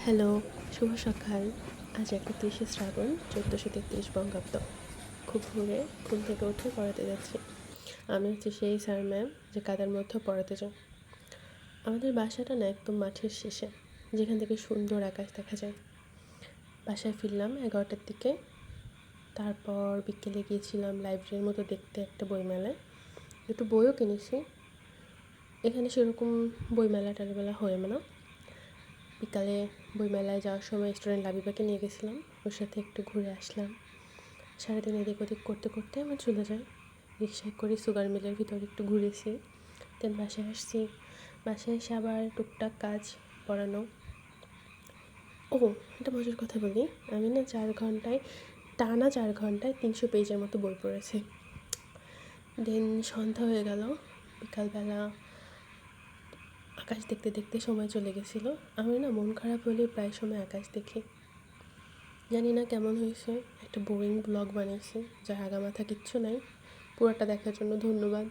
Hello, শুভ সকাল। আজ ৩১শে শ্রাবণ ১৪৩৩ বঙ্গাব্দ। খুব ভোরে ঘুম থেকে উঠে পড়াতে যাচ্ছি। আমি হচ্ছে সেই স্যার ম্যাম যে কাদার মধ্যেও পড়াতে যায়। আমাদের বাসাটা না একদম মাঠের শেষে, যেখান থেকে সুন্দর আকাশ দেখা যায়। বাসায় ফিরলাম ১১টার দিকে। তারপর বিকেলে গিয়েছিলাম লাইব্রেরির মতো দেখতে একটা বইমেলায়। একটু বইও কিনেছি। এখানে সেরকম বইমেলা টাইমেলা হয় না। বিকালে বইমেলায় যাওয়ার সময় স্টুডেন্ট লাবিবাকে নিয়ে গেছিলাম, ওর সাথে একটু ঘুরে আসলাম। সারাদিন এদিক ওদিক করতে করতে আমার চলে যায়। রিক্সায় করে সুগার মিলের ভিতরে একটু ঘুরেছি, দেন বাসায় আসছি। বাসায় এসে আবার টুকটাক কাজ, পড়ানো। ও, একটা মজার কথা বলি, আমি না 4 ঘন্টায় 300 পেজের মতো বই পড়েছি। দেন সন্ধ্যা হয়ে গেল, বিকালবেলা আকাশ দেখতে দেখতে সময় চলে গেছিলো। আমি না মন খারাপ হলে প্রায় সময় আকাশ দেখি। জানি না কেমন হয়েছে, একটা বোরিং ব্লগ বানিয়েছি যার আগামাথা কিচ্ছু নাই। পুরোটা দেখার জন্য ধন্যবাদ।